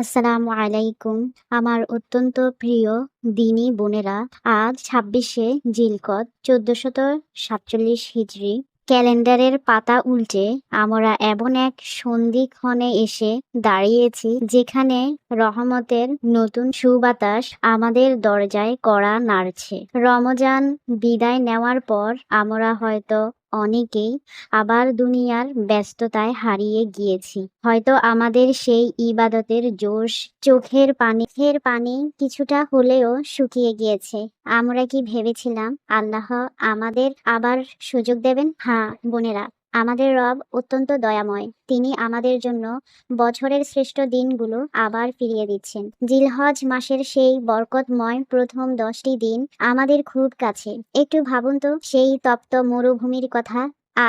আসসালামু আলাইকুম। আমার অত্যন্ত প্রিয় দিনী বোনেরা, আজ ২৬শে জিলকদ ১৪৪৭ হিজরি ক্যালেন্ডারের পাতা উল্টে আমরা এমন এক সন্ধিক্ষণে এসে দাঁড়িয়েছি যেখানে রহমতের নতুন সুবাতাস আমাদের দরজায় কড়া নাড়ছে। রমজান বিদায় নেওয়ার পর আমরা হয়তো অনেকেই আবার দুনিয়ার ব্যস্ততায় হারিয়ে গিয়েছি। হয়তো আমাদের সেই ইবাদতের জোশ, চোখের পানি কিছুটা হলেও শুকিয়ে গিয়েছে। আমরা কি ভেবেছিলাম আল্লাহ আমাদের আবার সুযোগ দেবেন? হ্যাঁ বোনেরা, আমাদের রব অত্যন্ত দয়াময়। তিনি আমাদের জন্য বছরের শ্রেষ্ঠ দিনগুলো আবার ফিরিয়ে দিচ্ছেন। জিলহজ মাসের সেই বরকতময় প্রথম 10টি দিন আমাদের খুব কাছে। একটু ভাবুন তো, সেই তপ্ত মরুভূমির কথা।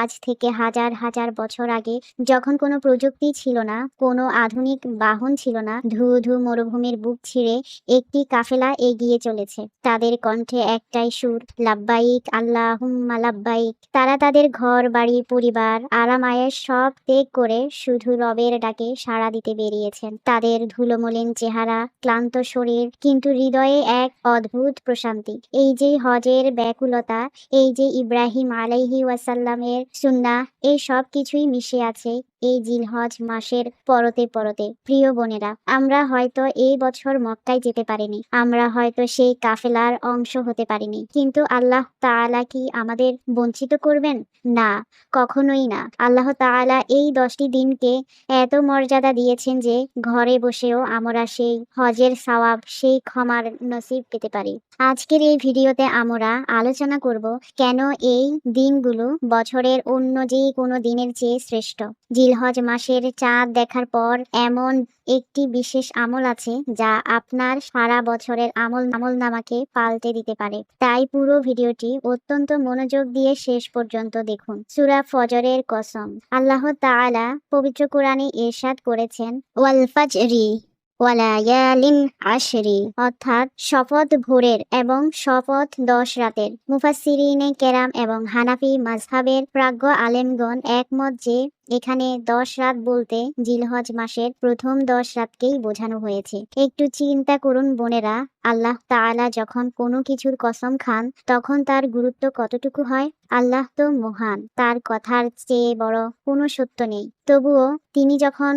আজ থেকে হাজার হাজার বছর আগে, যখন কোনো প্রযুক্তি ছিল না, কোনো আধুনিক বাহন ছিল না, ধু ধু মরুভূমির বুক ছিঁড়ে একটি কাফেলা এগিয়ে চলেছে। তাদের কণ্ঠে একটাই সুর, লাব্বাইক আল্লাহুম্মা লাব্বাইক। তারা তাদের ঘর বাড়ি পরিবার আরামায়েশ সব ত্যাগ করে শুধু রবের ডাকে সাড়া দিতে বেরিয়েছেন। তাদের ধুলোমলিন চেহারা, ক্লান্ত শরীর, কিন্তু হৃদয়ে এক অদ্ভুত প্রশান্তি। এই যে হজের ব্যাকুলতা, এই যে ইব্রাহিম আলাইহি ওয়াসাল্লামের সুন্নাহ, এই সব কিছুই মিশে আছে এই জিলহজ মাসের পরতে পরতে। প্রিয় বোনেরা, আমরা হয়তো এই বছর মক্কায় যেতে পারিনি, আমরা হয়তো সেই কাফেলার অংশ হতে পারিনি, কিন্তু আল্লাহ তাআলা কি আমাদের বঞ্চিত করবেন? না, কখনোই না। আল্লাহ তাআলা এই 10টি দিনকে এত মর্যাদা দিয়েছেন যে ঘরে বসেও আমরা সেই হজের সওয়াব, সেই ক্ষমার নসিব পেতে পারি। আজকের এই ভিডিওতে আমরা আলোচনা করব কেন এই দিনগুলো বছরের অন্য যে কোনো দিনের চেয়ে শ্রেষ্ঠ। জিলহজ মাসের চাঁদ দেখার পর এমন একটি বিশেষ আমল আছে যা আপনার সারা বছরের আমলনামাকে পাল্টে দিতে পারে। তাই পুরো ভিডিওটি অত্যন্ত মনোযোগ দিয়ে শেষ পর্যন্ত দেখুন। সূরা ফজরের কসম। আল্লাহ তাআলা পবিত্র কোরআনে ইরশাদ করেছেন, ওয়াল ফাজরি ওয়ালায়ালিন আশরি, অর্থাৎ শপথ ভোরের এবং শপথ 10 রাতের। মুফাসসিরিনে কেরাম এবং হানাফি মাযহাবের প্রাজ্ঞ আলেমগণ একমত যে এখানে 10 রাত বলতে জিলহজ মাসের প্রথম 10 রাতকেই বোঝানো হয়েছে। একটু চিন্তা করুন বোনেরা, আল্লাহ তাআলা যখন কোনো কিছুর কসম খান তখন তার গুরুত্ব কতটুকু হয়। আল্লাহ তো মহান, তার কথার চেয়ে বড় কোনো সত্য নেই। তবুও তিনি যখন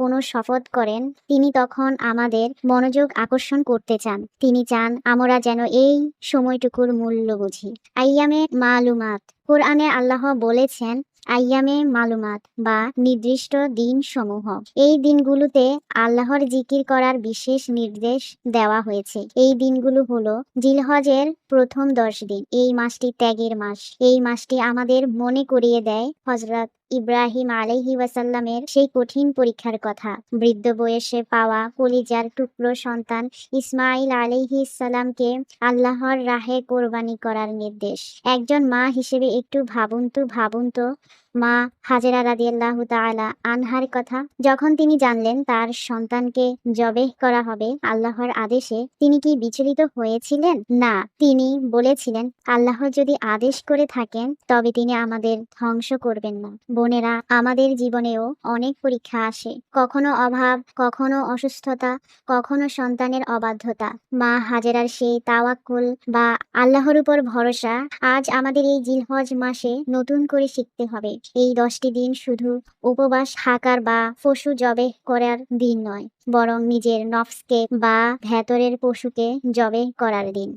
কোনো শপথ করেন, তিনি তখন আমাদের মনোযোগ আকর্ষণ করতে চান। তিনি চান আমরা যেন এই সময়টুকুর মূল্য বুঝি। আইয়ামে মালুমাত। কোরআনে আল্লাহ বলেছেন আইয়ামে মালুমাত বা নির্দিষ্ট দিন সমূহ। এই দিনগুলোতে আল্লাহর জিকির করার বিশেষ নির্দেশ দেওয়া হয়েছে। এই দিনগুলো হলো জিলহজের প্রথম 10 দিন। এই মাসটি ত্যাগের মাস। এই মাসটি আমাদের মনে করিয়ে দেয় হযরত ইব্রাহিম আলাইহি ওয়াসাল্লামের সেই কঠিন পরীক্ষার কথা। বৃদ্ধ বয়সে পাওয়া কলিজার টুকরো সন্তান ইসমাইল আলাইহিস সালামকে আল্লাহর রাহে কোরবানি করার নির্দেশ। একজন মা হিসেবে একটু ভাবুন তো মা হাজেরা রাদিয়াল্লাহু তাআলা আনহার কথা। যখন তিনি জানলেন তার সন্তানকে জবেহ করা হবে আল্লাহর আদেশে, তিনি কি বিচলিত হয়েছিলেন? না, তিনি বলেছিলেন, আল্লাহ যদি আদেশ করে থাকেন তবে তিনি আমাদের ধ্বংস করবেন না। বোনেরা, আমাদের জীবনেও অনেক পরীক্ষা আসে, কখনো অভাব, কখনো অসুস্থতা, কখনো সন্তানের অবাধ্যতা। মা হাজেরার সেই তাওয়াক্কুল বা আল্লাহর উপর ভরসা আজ আমাদের এই জিলহজ মাসে নতুন করে শিখতে হবে। এই 10টি দিন শুধু উপবাস থাকার বা পশু জবেহ করার দিন নয়, বরং নিজের নফসকে বা ভেতরের পশুকে জবেহ করার দিন।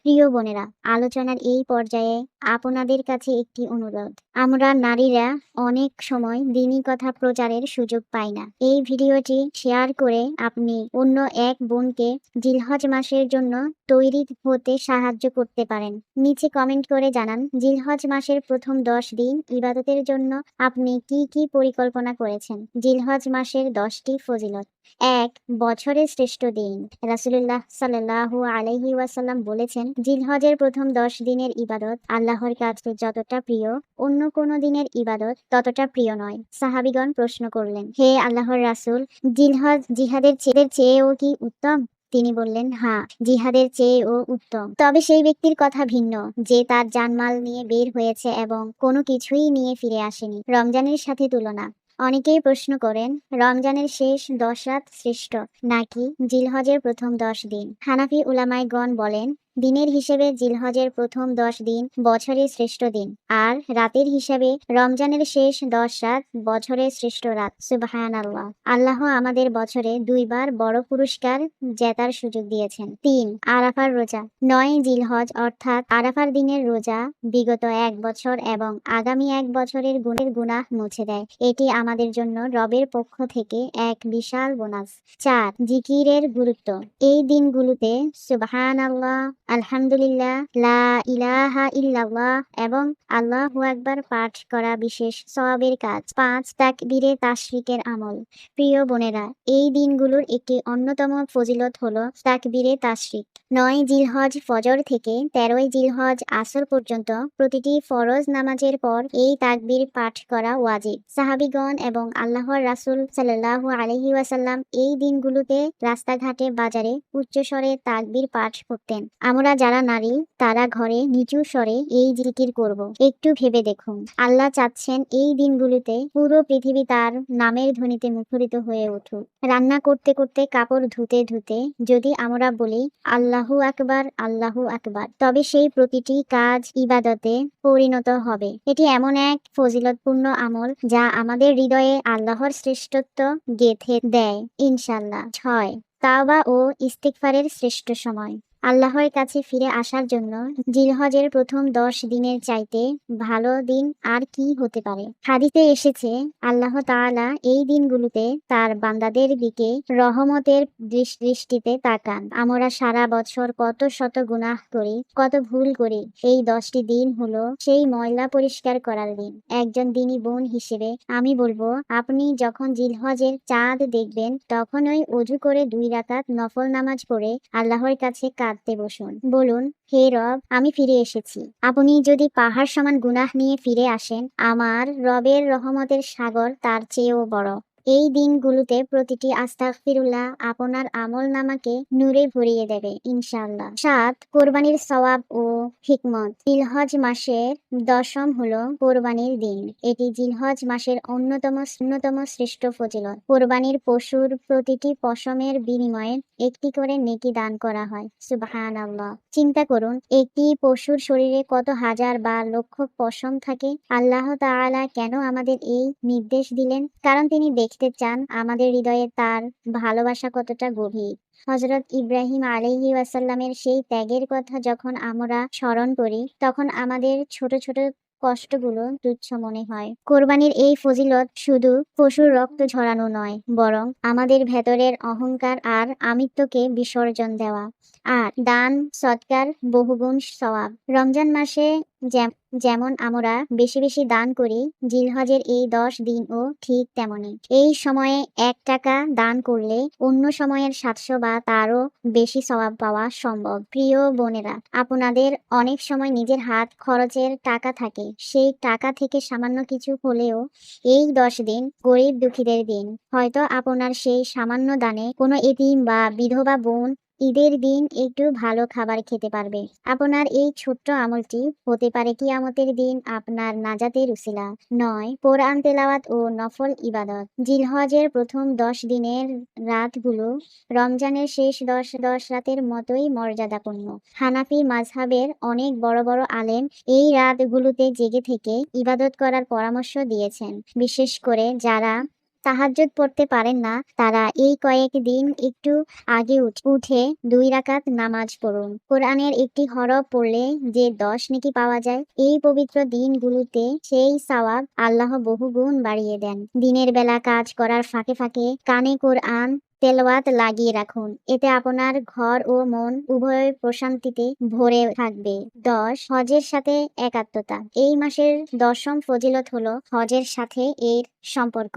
প্রিয় বোনেরা, আলোচনার এই পর্যায়ে আপনাদের কাছে একটি অনুরোধ। আমরা নারীরা অনেক সময় দ্বীনি কথা প্রচারের সুযোগ পাই না। এই ভিডিওটি শেয়ার করে আপনি অন্য এক বোনকে জিলহজ মাসের জন্য তৈরি হতে সাহায্য করতে পারেন। নিচে কমেন্ট করে জানান জিলহজ মাসের প্রথম 10 দিন ইবাদতের জন্য আপনি কি কি পরিকল্পনা করেছেন। জিলহজ মাসের 10টি ফজিলত। 1. বছরের শ্রেষ্ঠ দিন। রাসূলুল্লাহ সাল্লাল্লাহু আলাইহি ওয়াসাল্লাম বলেছেন, জিলহজের প্রথম 10 দিনের ইবাদত আল্লাহর কাছে যতটা প্রিয়, অন্য কোনো দিনের ইবাদত ততটা প্রিয় নয়। সাহাবীগণ প্রশ্ন করলেন, হে আল্লাহর রাসূল, জিলহজ জিহাদের চেয়েও কি উত্তম? তিনি বললেন, হ্যাঁ, জিহাদের চেয়েও উত্তম। তবে সেই ব্যক্তির কথা ভিন্ন যে তার জানমাল নিয়ে বের হয়েছে এবং কোনো কিছুই নিয়ে ফিরে আসেনি। রমজানের সাথে তুলনা। অনেকেই প্রশ্ন করেন, রমজানের শেষ 10 রাত শ্রেষ্ঠ নাকি জিলহজের প্রথম 10 দিন? হানাফি উলামায়ে-গণ বলেন, দিনের হিসেবে জিলহজের প্রথম 10 দিন বছরের শ্রেষ্ঠ দিন, আর রাতের হিসাবে রমজানের শেষ 10 রাত বছরের শ্রেষ্ঠ রাত। সুবহানাল্লাহ। আল্লাহ আমাদের বছরে 2 বার বড় পুরস্কার জেতার সুযোগ দিয়েছেন। 3. আরাফার রোজা। 9 জিলহজ অর্থাৎ আরাফার দিনের রোজা বিগত 1 বছর এবং আগামী 1 বছরের গুনাহ মুছে দেয়। এটি আমাদের জন্য রবের পক্ষ থেকে এক বিশাল বোনাস। 4. জিকিরের গুরুত্ব। এই দিনগুলোতে সুবহানাল্লাহ, আলহামদুলিল্লাহ, লা ইলাহা ইল্লাল্লাহ এবং আল্লাহু আকবার পাঠ করা বিশেষ সওয়াবের কাজ। 5. তাকবীরে তাশরিকের আমল। প্রিয় বোনেরা, এই দিনগুলোর একটি অন্যতম ফজিলত হলো তাকবীরে তাশরিক। 9 জিলহজ ফজর থেকে 13 জিলহজ আসর পর্যন্ত প্রতিটি ফরজ নামাজের পর এই তাকবীর পাঠ করা ওয়াজিব। সাহাবীগণ এবং আল্লাহর রাসূল সাল্লাল্লাহু আলাইহি ওয়াসাল্লাম এই দিনগুলোতে রাস্তাঘাটে বাজারে উচ্চস্বরে তাকবীর পাঠ করতেন। আমরা যারা নারী তারা ঘরে নিচু স্বরে এই জিকির করব। একটু ভেবে দেখুন, আল্লাহ চাচ্ছেন এই দিনগুলোতে পুরো পৃথিবী তার নামের ধ্বনিতে মুখরিত হয়ে উঠুক। রান্না করতে করতে, কাপড় ধুতে ধুতে যদি আমরা বলি আল্লাহু আকবার, আল্লাহু আকবার, তবে সেই প্রতিটি কাজ ইবাদতে পরিণত হবে। এটি এমন এক ফজিলতপূর্ণ আমল যা আমাদের হৃদয়ে আল্লাহর শ্রেষ্ঠত্ব গেঁথে দেয় ইনশাআল্লাহ। 6. তাওবা ও ইস্তিগফারের শ্রেষ্ঠ সময়। আল্লাহর কাছে ফিরে আসার জন্য জিলহজের প্রথম 10 দিনের চাইতে ভালো দিন আর কি হতে পারে? হাদিসে এসেছে, আল্লাহ তাআলা এই দিনগুলোতে তার বান্দাদের দিকে রহমতের দৃষ্টিতে তাকান। আমরা সারা বছর কত শত গুনাহ করি, কত ভুল করি। এই 10টি দিন হলো সেই ময়লা পরিষ্কার করার দিন। একজন দ্বীনী বোন হিসেবে আমি বলবো, আপনি যখন জিলহজের চাঁদ দেখবেন তখনই ওযু করে 2 রাকাত নফল নামাজ পড়ে আল্লাহর কাছে কাঁদতে বসুন। বলুন, হে রব, আমি ফিরে এসেছি। আপনি যদি পাহাড় সমান গুনাহ নিয়ে ফিরে আসেন, আমার রবের রহমতের সাগর তার চেয়েও বড়। এই দিনগুলোতে প্রতিটি আস্তাগফিরুল্লাহ আপনার আমলনামাকে নূরে ভরিয়ে দেবে ইনশাআল্লাহ। 7. কোরবানির সওয়াব ও হিকমত। জিলহজ মাসের 10ম হলো কোরবানির দিন। এটি জিলহজ মাসের অন্যতম শ্রেষ্ঠ ফজিলত। কোরবানির পশুর প্রতিটি পশমের বিনিময়ে একটি করে নেকি দান করা হয়। সুবহানাল্লাহ। চিন্তা করুন, একটি পশুর শরীরে কত হাজার বা লক্ষ পশম থাকে। আল্লাহ তাআলা কেন আমাদের এই নির্দেশ দিলেন? কারণ তিনি দেখতে চান আমাদের হৃদয়ে তার ভালোবাসা কতটা গভীর। হযরত ইব্রাহিম আলাইহি ওয়াসাল্লামের সেই ত্যাগের কথা যখন আমরা স্মরণ করি, তখন আমাদের ছোট ছোট কষ্টগুলো তুচ্ছ মনে হয়। কোরবানির এই ফজিলত শুধু পশুর রক্ত ঝরানো নয়, বরং আমাদের ভেতরের অহংকার আর আমিত্বকে বিসর্জন দেওয়া। আর দান সৎকার বহুগুণ সওয়াব। রমজান মাসে যেমন আমরা বেশি বেশি দান করি, জিলহজের এই 10 দিনও ঠিক তেমনি। এই সময়ে 1 টাকা দান করলে অন্য সময়ের 700 বা তারও বেশি সওয়াব পাওয়া সম্ভব। প্রিয় বোনেরা, আপনাদের অনেক সময় নিজের হাত খরচের টাকা থাকে, সেই টাকা থেকে সামান্য কিছু হলেও এই 10 দিন গরিব দুঃখীদের দিন। হয়তো আপনার সেই সামান্য দানে কোনো এতিম বা বিধবা বোন ঈদের দিন একটু ভালো খাবার খেতে পারবে। আপনার এই ছোট্ট আমলটি হতে পারে কিয়ামতের দিন আপনার নাজাতের উসিলা। 9. কোরআন তেলাওয়াত ও নফল ইবাদত। জিলহজের প্রথম 10 দিনের রাতগুলো রমজানের শেষ 10 রাতের মতোই মর্যাদাপূর্ণ। হানাফি মাযহাবের অনেক বড় বড় আলেম এই রাতগুলোতে জেগে থেকে ইবাদত করার পরামর্শ দিয়েছেন। বিশেষ করে যারা তাহাজ্জুদ পড়তে পারেন না, তারা এই কয়েক দিন একটু আগে উঠে 2 রাকাত নামাজ পড়ুন। কোরআনের একটি হরফ পড়লে যে 10 নেকি পাওয়া যায়, এই পবিত্র দিনগুলোতে সেই সওয়াব আল্লাহ বহুগুণ বাড়িয়ে দেন। দিনের বেলা কাজ করার ফাঁকে ফাঁকে কানে কোরআন তেলাওয়াত লাগিয়ে রাখুন। এতে আপনার ঘর ও মন উভয় প্রশান্তিতে ভরে থাকবে। 10. হজের সাথে একাত্মতা। এই মাসের 10ম ফজিলত হলো হজের সাথে এর সম্পর্ক।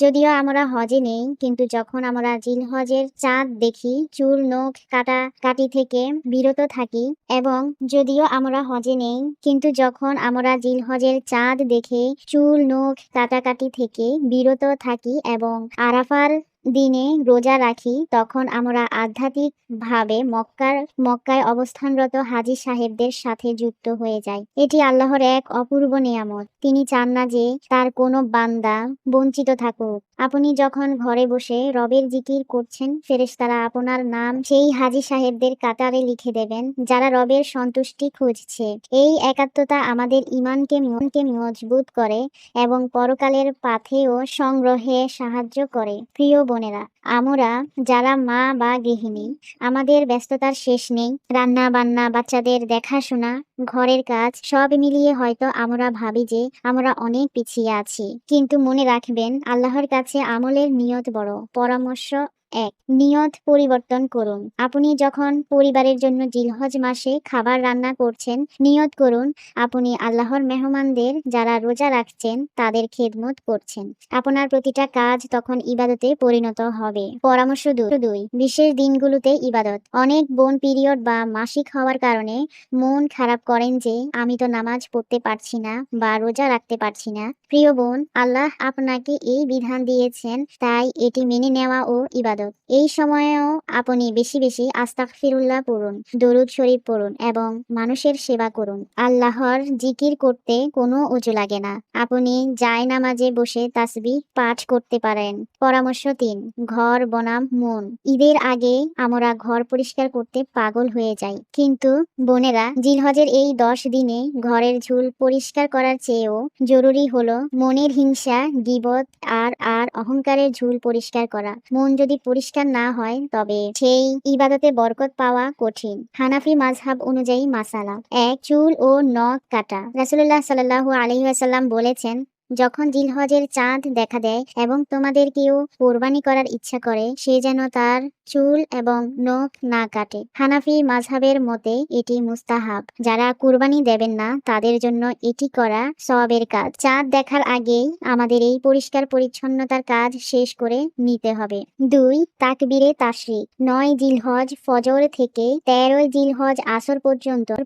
যদিও আমরা হজে নেই, কিন্তু যখন আমরা জিলহজের চাঁদ দেখি, চুল নখ কাটাকাটি থেকে বিরত থাকি এবং যদিও আমরা হজে নেই, কিন্তু যখন আমরা জিলহজের চাঁদ দেখে চুল নখ কাটাকাটি থেকে বিরত থাকি এবং আরাফার দিনে রোজা রাখি, তখন আমরা আধ্যাত্মিকভাবে মক্কায় অবস্থানরত হাজী সাহেবদের সাথে যুক্ত হয়ে যাই। এটি আল্লাহর এক অপূর্ব নিয়ামত। তিনি চান না যে তার কোনো বান্দা বঞ্চিত থাকুক। আপনি যখন ঘরে বসে রবের জিকির করছেন, ফেরেশতারা আপনার নাম সেই হাজী সাহেবদের কাতারে লিখে দেবেন যারা রবের সন্তুষ্টি খুঁজছে। এই একাত্মতা আমাদের ইমানকে মজবুত করে এবং পরকালের পাথেয় সংগ্রহে সাহায্য করে। প্রিয় বোনেরা, আমরা যারা মা বা গৃহিণী, আমাদের ব্যস্ততার শেষ নেই। রান্না বান্না, বাচ্চাদের দেখাশোনা, ঘরের কাজ সব মিলিয়ে হয়তো আমরা ভাবি যে আমরা অনেক পিছিয়ে আছি। কিন্তু মনে রাখবেন, আল্লাহর কাছে আমলের নিয়ত বড়। পরামর্শ ১. নিয়ত পরিবর্তন করুন। আপনি যখন পরিবারের জন্য জিলহজ মাসে খাবার রান্না করছেন, নিয়ত করুন আপনি আল্লাহর মেহমানদের যারা রোজা রাখছেন তাদের খেদমত করছেন। আপনার প্রতিটা কাজ তখন ইবাদতে পরিণত হবে। পরামর্শ ২. বিশেষ দিনগুলোতে ইবাদত। অনেক বোন পিরিয়ড বা মাসিক হওয়ার কারণে মন খারাপ করেন যে আমি তো নামাজ পড়তে পারছি না বা রোজা রাখতে পারছি না। প্রিয় বোন, আল্লাহ আপনাকে এই বিধান দিয়েছেন, তাই এটি মেনে নেওয়া ও ইবাদত। এই সময়েও আপনি বেশি বেশি আস্তাগফিরুল্লাহ পড়ুন, দরুদ শরীফ পড়ুন এবং মানুষের সেবা করুন। আল্লাহর জিকির করতে কোনো অজু লাগে না। আপনি জায়নামাজে বসে তাসবিহ পাঠ করতে পারেন। পরামর্শ ৩. ঘর বনাম মন। ঈদের আগে আমরা ঘর পরিষ্কার করতে পাগল হয়ে যাই, কিন্তু বোনেরা, জিলহজের এই 10 দিনে ঘরের ঝুল পরিষ্কার করার চেয়েও জরুরি হলো মনের হিংসা, গীবত আর অহংকারের ঝুল পরিষ্কার করা। মন যদি পরিষ্কার না হয় তবে সেই ইবাদতে বরকত পাওয়া কঠিন। হানাফি মাযহাব অনুযায়ী মাসালা ১. চুল ও নখ কাটা। রাসূলুল্লাহ সাল্লাল্লাহু আলাইহি ওয়াসাল্লাম বলেছেন, যখন জিলহজের চাঁদ দেখা দেয় এবং তোমাদের কেউ কোরবানি করার ইচ্ছা করে, সে যেন তার চুল এবং নখ না কাটে। হানাফি মাযহাবের মতে এটি মুস্তাহাব। যারা কুরবানি দেবেন না তাদের জন্য এটি করা সওয়াবের কাজ। চাঁদ দেখার আগেই আমাদের এই পরিষ্কার পরিচ্ছন্নতার কাজ শেষ করে নিতে হবে। ২. তাকবীরে তাশরিক। ৯ জিলহজ ফজর থেকে ১৩ জিলহজ আসর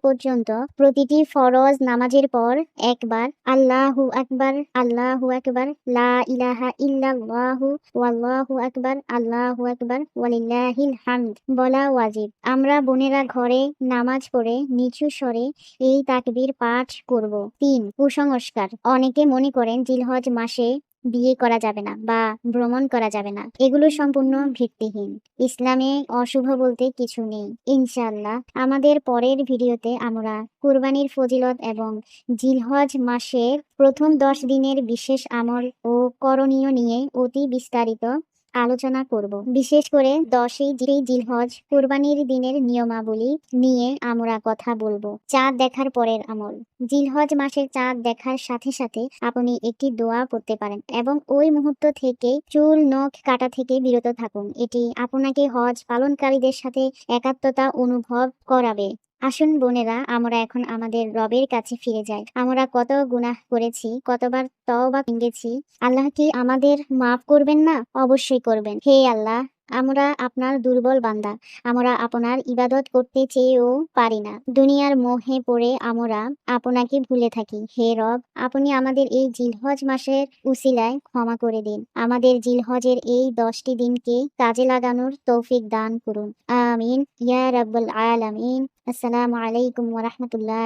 পর্যন্ত প্রতিটি ফরজ নামাজের পর একবার আল্লাহু আকবার, আল্লাহু আকবার, লা ইলাহা ইল্লাল্লাহু ওয়াল্লাহু আকবার, আল্লাহু আকবার, ওয়ালিল্লাহিল হামদ বলা ওয়াজিব। আমরা বোনেরা ঘরে নামাজ পড়ে নিচু স্বরে এই তাকবীর পাঠ করব। ৩. কুসংস্কার। অনেকে মনে করেন জিলহজ মাসে বিয়ে করা যাবে না বা ভ্রমণ করা যাবে না। এগুলো সম্পূর্ণ ভিত্তিহীন। ইসলামে অশুভ বলতে কিছু নেই। ইনশাআল্লাহ আমাদের পরের ভিডিওতে আমরা কুরবানির ফজিলত এবং জিলহজ মাসের প্রথম 10 দিনের বিশেষ আমল ও করণীয় নিয়ে অতি বিস্তারিত আলোচনা করব। বিশেষ করে 10ই জিলহজ কুরবানির দিনের নিয়মাবলী নিয়ে আমরা কথা বলবো। চাঁদ দেখার পরের আমল। জিলহজ মাসের চাঁদ দেখার সাথে সাথে আপনি একটি দোয়া পড়তে পারেন এবং ওই মুহূর্ত থেকে চুল নখ কাটা থেকে বিরত থাকুন। এটি আপনাকে হজ পালনকারীদের সাথে একাত্মতা অনুভব করাবে। আসুন বোনেরা, আমরা এখন আমাদের রবের কাছে ফিরে যাই। আমরা কত গুনাহ করেছি, কতবার তওবা ভেঙেছি। আল্লাহ কি আমাদের মাফ করবেন না? অবশ্যই করবেন। হে আল্লাহ, আমরা আপনার দুর্বল বান্দা। আমরা আপনার ইবাদত করতে চেয়েও পারি না। দুনিয়ার মোহে পড়ে আমরা আপনাকে ভুলে থাকি। হে রব, আপনি আমাদের এই জিলহজ মাসের উসিলায় ক্ষমা করে দিন। আমাদের জিলহজের এই 10টি দিনকে কাজে লাগানোর তৌফিক দান করুন। আমিন ইয়া রাব্বুল আলামিন। আসসালামু আলাইকুম ওয়া রাহমাতুল্লাহ।